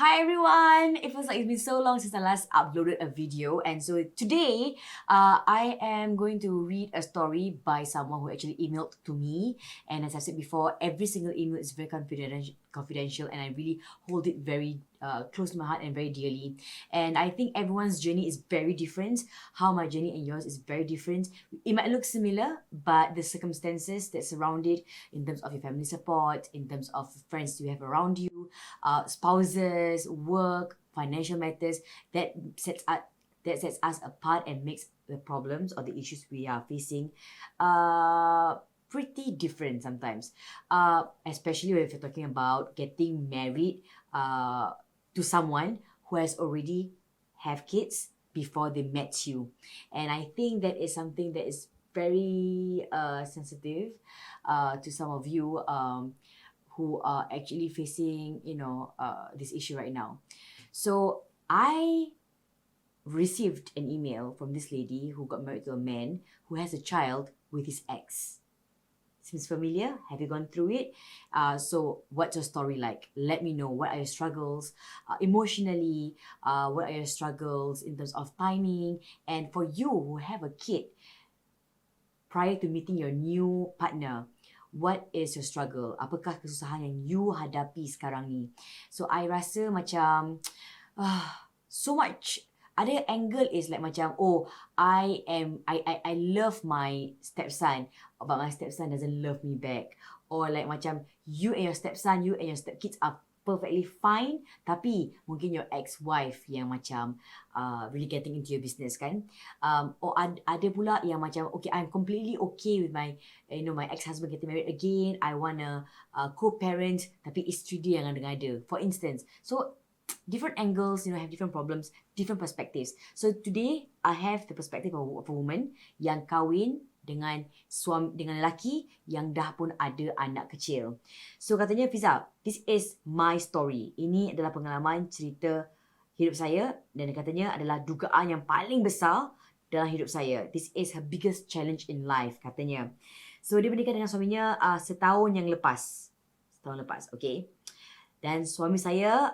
Hi everyone! It feels like it's been so long since I last uploaded a video, and so today I am going to read a story by someone who actually emailed to me. And as I said before, every single email is very confidential, and I really hold it very close to my heart and very dearly. And I think everyone's journey is very different. How my journey and yours is very different. It might look similar, but the circumstances that surround it, in terms of your family support, in terms of friends you have around you, spouses, work, financial matters, that sets us apart and makes the problems or the issues we are facing pretty different sometimes. Especially if you're talking about getting married to someone who has already have kids before they met you. And I think that is something that is very sensitive to some of you who are actually facing, this issue right now. So I received an email from this lady who got married to a man who has a child with his ex. Seems familiar? Have you gone through it? So what's your story like? Let me know. What are your struggles emotionally? What are your struggles in terms of timing? And for you who have a kid, prior to meeting your new partner, what is your struggle? Apakah kesusahan yang you hadapi sekarang ni? So I rasa macam so much. Ada angle is like macam, oh, I love my stepson, but my stepson doesn't love me back. Or like macam you and your stepson, you and your stepkids are perfectly fine, tapi mungkin your ex-wife yang macam really getting into your business kan. Or ada pula yang macam, okay, I'm completely okay with my my ex-husband getting married again. I wanna co-parent, tapi isteri dia yang ada. For instance, so different angles, have different problems, different perspectives. So today I have the perspective of a woman yang kahwin dengan lelaki yang dah pun ada anak kecil. So katanya, Fiza, this is my story. Ini adalah pengalaman cerita hidup saya, dan katanya adalah dugaan yang paling besar dalam hidup saya. This is her biggest challenge in life, katanya. So dia menikah dengan suaminya setahun lepas, okay. Dan suami saya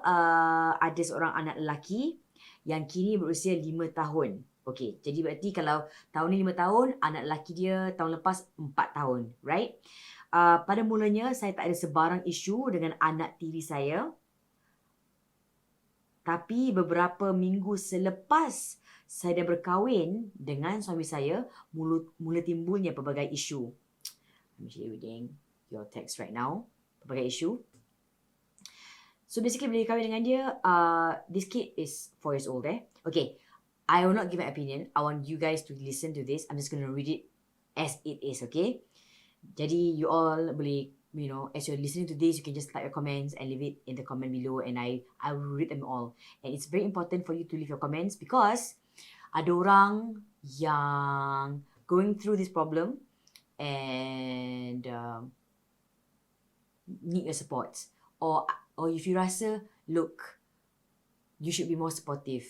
ada seorang anak lelaki yang kini berusia 5 tahun. Okey, jadi berarti kalau tahun ni 5 tahun, anak lelaki dia tahun lepas 4 tahun, right? Pada mulanya saya tak ada sebarang isu dengan anak tiri saya. Tapi beberapa minggu selepas saya dah berkahwin dengan suami saya, mula timbulnya pelbagai isu. I'm actually reading your text right now. Pelbagai isu. So basically bila kahwin dengan dia, this kid is 4 years old Okay, I will not give my opinion. I want you guys to listen to this. I'm just going to read it as it is, okay? Jadi you all boleh, as you're listening to this, you can just type your comments and leave it in the comment below, and I will read them all. And it's very important for you to leave your comments because ada orang yang going through this problem and need your support. Or if you rasa, look, you should be more supportive.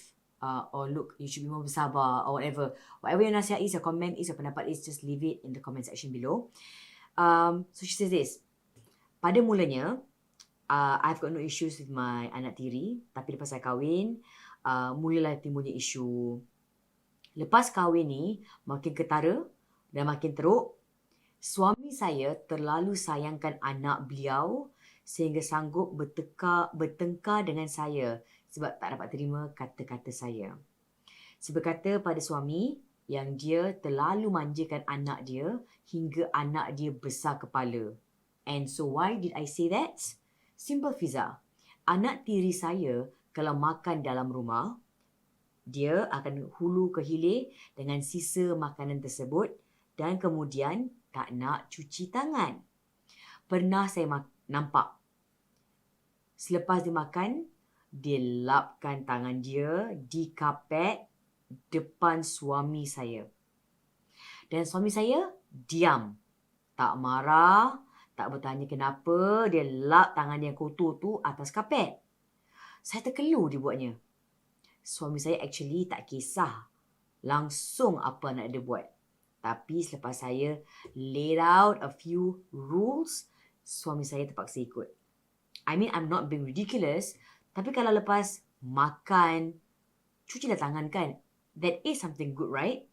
Or look, you should be more bersabar, or whatever. Whatever your nasihat is, your comment is, your pendapat is, just leave it in the comment section below. So she says this. Pada mulanya, I've got no issues with my anak tiri. Tapi lepas saya kahwin, mulalah timbulnya isu. Lepas kahwin ni, makin ketara dan makin teruk. Suami saya terlalu sayangkan anak beliau sehingga sanggup bertengkar dengan saya sebab tak dapat terima kata-kata saya. Saya berkata pada suami yang dia terlalu manjakan anak dia hingga anak dia besar kepala. And so why did I say that? Simple, Fiza. Anak tiri saya kalau makan dalam rumah, dia akan hulu ke hilir dengan sisa makanan tersebut dan kemudian tak nak cuci tangan. Pernah saya nampak. Selepas dia makan, dia lapkan tangan dia di kapet depan suami saya. Dan suami saya diam. Tak marah, tak bertanya kenapa dia lap tangan yang kotor tu atas kapet. Saya terkelur dia buatnya. Suami saya actually tak kisah langsung apa nak dia buat. Tapi selepas saya laid out a few rules, suami saya terpaksa ikut. I mean, I'm not being ridiculous, Tapi kalau lepas makan, cucilah tangan kan. That is something good, right?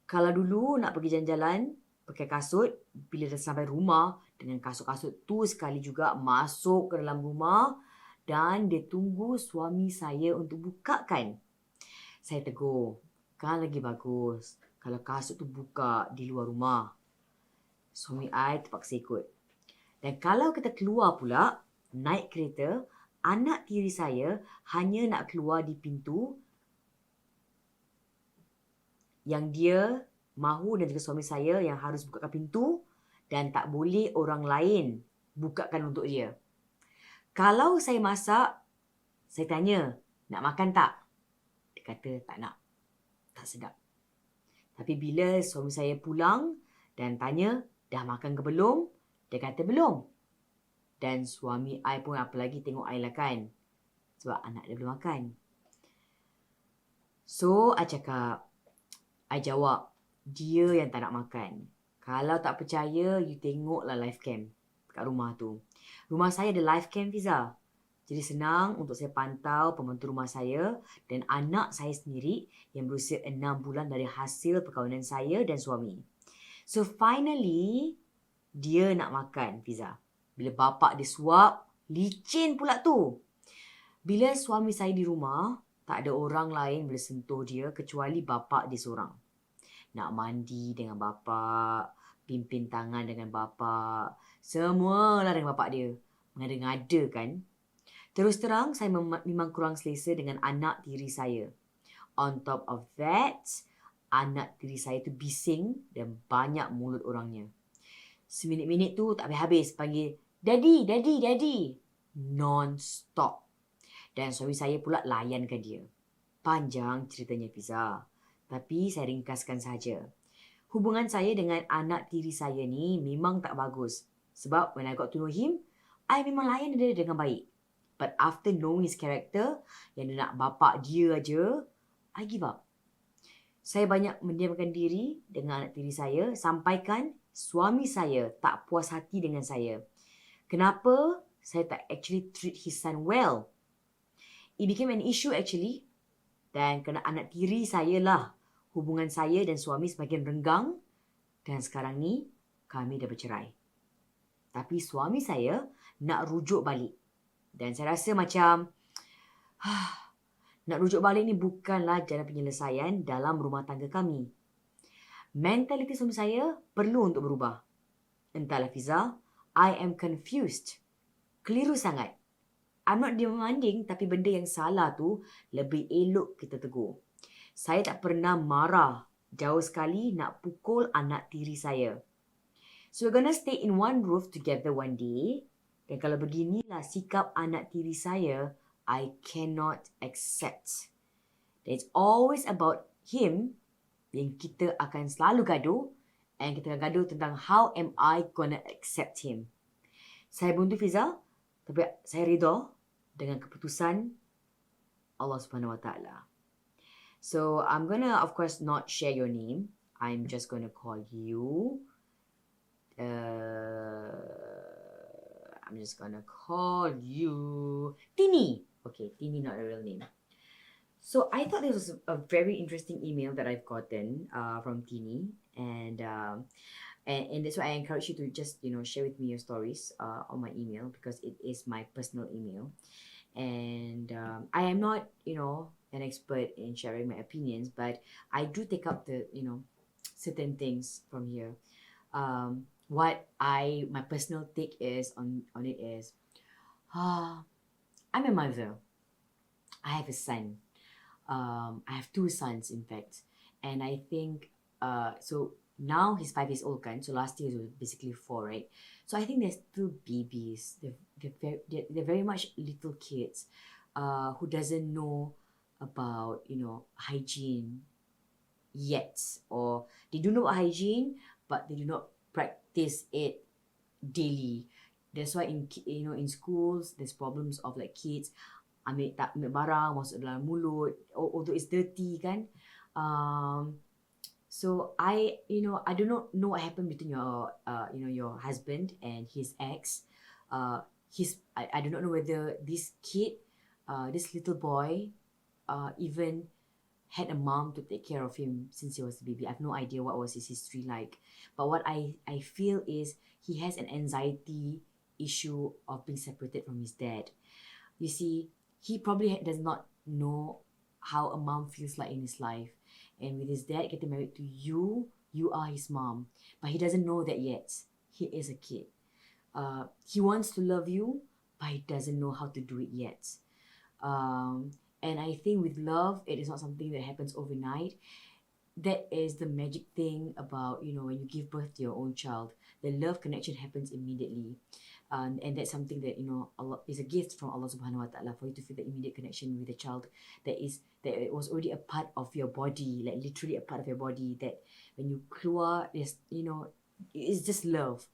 Kalau dulu nak pergi jalan-jalan, pakai kasut, bila dah sampai rumah, dengan kasut-kasut tu sekali juga masuk ke dalam rumah dan dia tunggu suami saya untuk bukakan. Saya tegur, kan lagi bagus kalau kasut tu buka di luar rumah. Suami I terpaksa ikut. Dan kalau kita keluar pula, naik kereta, anak tiri saya hanya nak keluar di pintu yang dia mahu dan juga suami saya yang harus bukakan pintu dan tak boleh orang lain bukakan untuk dia. Kalau saya masak, saya tanya, nak makan tak? Dia kata tak nak, tak sedap. Tapi bila suami saya pulang dan tanya, dah makan ke belum? Dia kata belum. Dan suami I pun apa lagi tengok I lah kan. Sebab anak dia belum makan. So, I jawab, dia yang tak nak makan. Kalau tak percaya, you tengoklah live cam kat rumah tu. Rumah saya ada live cam, Fiza. Jadi senang untuk saya pantau pembantu rumah saya dan anak saya sendiri yang berusia 6 bulan dari hasil perkahwinan saya dan suami. So finally, dia nak makan, Fiza. Bila bapak dia suap, licin pula tu. Bila suami saya di rumah, tak ada orang lain boleh sentuh dia kecuali bapak dia seorang. Nak mandi dengan bapak, pimpin tangan dengan bapak, semualah dengan bapak dia. Mengada-ngada kan. Terus terang, saya memang kurang selesa dengan anak tiri saya. On top of that, anak tiri saya tu bising dan banyak mulut orangnya. Seminit-minit tu tak habis panggil, Daddy, Daddy, Daddy. Non-stop. Dan suami saya pula layankan dia. Panjang ceritanya, Fiza. Tapi saya ringkaskan saja. Hubungan saya dengan anak tiri saya ni memang tak bagus. Sebab when I got to know him, I memang layan dia dengan baik. But after knowing his character, yang dia nak bapak dia aja, I give up. Saya banyak mendiamkan diri dengan anak tiri saya, sampaikan suami saya tak puas hati dengan saya. Kenapa saya tak actually treat his son well? It became an issue actually. Dan kerana anak tiri saya lah, hubungan saya dan suami semakin renggang. Dan sekarang ni, kami dah bercerai. Tapi suami saya nak rujuk balik. Dan saya rasa macam, nak rujuk balik ni bukanlah jalan penyelesaian dalam rumah tangga kami. Mentaliti suami saya perlu untuk berubah. Entahlah Fiza, I am confused. Keliru sangat. I'm not demanding, tapi benda yang salah tu lebih elok kita tegur. Saya tak pernah marah. Jauh sekali nak pukul anak tiri saya. So we're gonna stay in one roof together one day. Dan kalau beginilah sikap anak tiri saya, I cannot accept. It's always about him yang kita akan selalu gaduh and kita akan gaduh tentang how am I gonna accept him. Saya buntu Fiza, tapi saya redha dengan keputusan Allah Subhanahu Wa Taala. So I'm gonna of course not share your name. I'm just gonna call you I'm just gonna call you Tini. Okay, Tini, not a real name. So I thought this was a very interesting email that I've gotten from Tini, and that's why I encourage you to just share with me your stories on my email, because it is my personal email, and I am not an expert in sharing my opinions, but I do take up the certain things from here. What my personal take is on it is, I'm a mother. I have a son. I have 2 sons, in fact, and I think so now he's 5 years old, kan? So last year he was basically 4, right? So I think they're still babies. They're very much little kids who doesn't know about hygiene yet, or they do know about hygiene, but they do not practice it daily. That's why in schools there's problems of like kids ambil barang masuk dalam mulut, although it's dirty, kan. So I do not know what happened between your husband and his ex. I do not know whether this kid this little boy even had a mom to take care of him since he was a baby. I have no idea what was his history like. But what I feel is he has an anxiety issue of being separated from his dad. You see, he probably does not know how a mom feels like in his life. And with his dad getting married to you, you are his mom. But he doesn't know that yet. He is a kid. He wants to love you, but he doesn't know how to do it yet. And I think with love, it is not something that happens overnight. That is the magic thing about, when you give birth to your own child. The love connection happens immediately. And that's something that, Allah is a gift from Allah subhanahu wa ta'ala for you to feel the immediate connection with the child that it was already a part of your body, like literally a part of your body, that when you keluar, it's just love.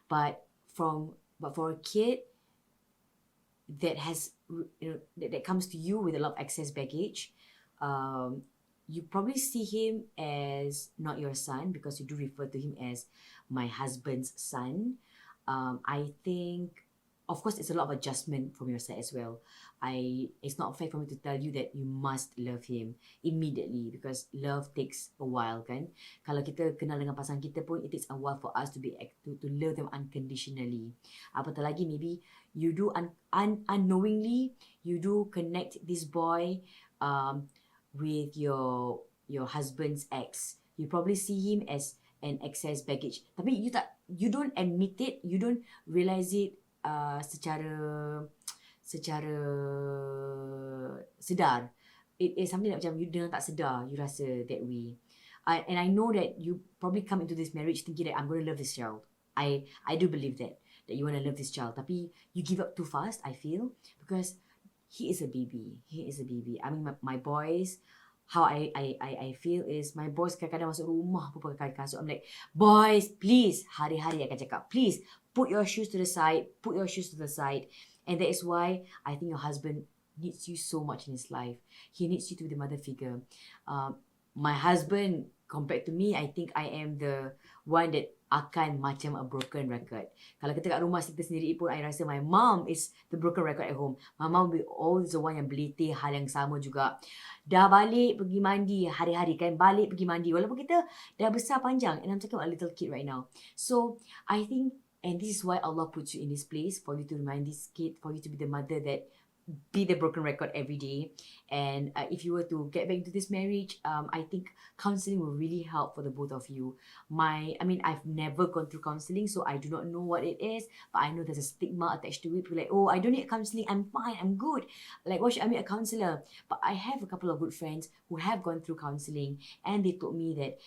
But for a kid that has, that comes to you with a lot of excess baggage, you probably see him as not your son, because you do refer to him as my husband's son. I think, of course, it's a lot of adjustment from your side as well. It's not fair for me to tell you that you must love him immediately, because love takes a while, kan? Kalau kita kenal dengan pasangan kita pun, it takes a while for us to love them unconditionally. Apatah lagi, maybe you do unknowingly, you do connect this boy with your husband's ex. You probably see him as an excess baggage. Tapi you don't admit it, you don't realize it secara sedar. It is something that macam you dengan tak sedar, you rasa that way. And I know that you probably come into this marriage thinking that I'm going to love this child. I do believe that you want to love this child. Tapi you give up too fast, I feel, because he is a baby. He is a baby. I mean, my boys, how I feel is, my boys kadang-kadang masuk rumah pun pakai kasut. I'm like, boys, please, hari-hari akan cakap, please, put your shoes to the side, And that is why I think your husband needs you so much in his life. He needs you to be the mother figure. My husband, compared to me, I think I am the one that akan macam a broken record. Kalau kita kat rumah kita sendiri pun, I rasa my mom is the broken record at home. My mom will always the one yang belitih hal yang sama juga. Dah balik pergi mandi hari-hari kan, balik pergi mandi. Walaupun kita dah besar panjang, and I'm talking about a little kid right now. So I think, and this is why Allah puts you in this place, for you to remind this kid, for you to be the mother that be the broken record every day. And if you were to get back into this marriage, I think counseling will really help for the both of you. I've never gone through counseling, so I do not know what it is, but I know there's a stigma attached to it. People like, oh, I don't need counseling, I'm fine, I'm good. Like, why should I meet a counsellor? But I have a couple of good friends who have gone through counseling, and they told me that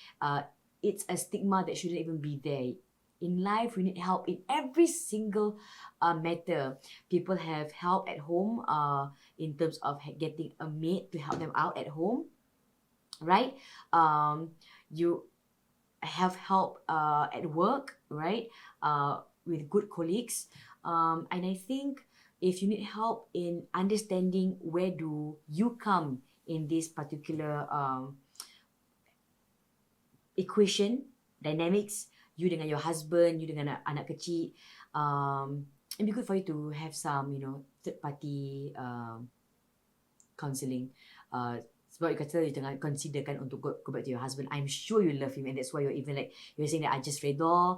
it's a stigma that shouldn't even be there. In life, we need help in every single matter. People have help at home in terms of getting a maid to help them out at home, right? You have help at work, right? With good colleagues. And I think if you need help in understanding where do you come in this particular equation, dynamics, you dengan your husband, you dengan anak kecil, it'd be good for you to have some, third party counselling. Sebab you kata you tengah considerkan untuk go back to your husband. I'm sure you love him, and that's why you're saying that I just redha.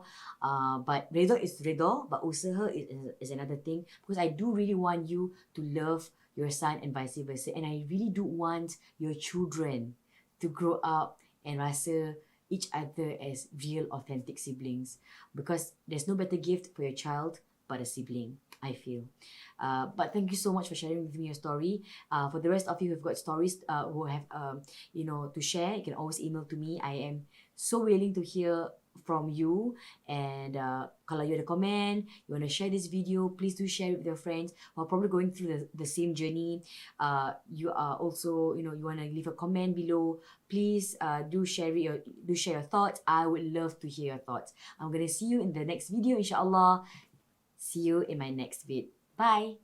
But redha is redha, but usaha is another thing. Because I do really want you to love your son and vice versa. And I really do want your children to grow up and rasa each other as real, authentic siblings, because there's no better gift for your child but a sibling, I feel. But thank you so much for sharing with me your story. For the rest of you who've got stories who have to share, you can always email to me. I am so willing to hear from you. And kalau you ada comment, you want to share this video, please do share it with your friends who are probably going through the same journey. You are also, you want to leave a comment below. Please do share your thoughts. I would love to hear your thoughts. I'm going to see you in the next video, inshallah. See you in my next vid. Bye.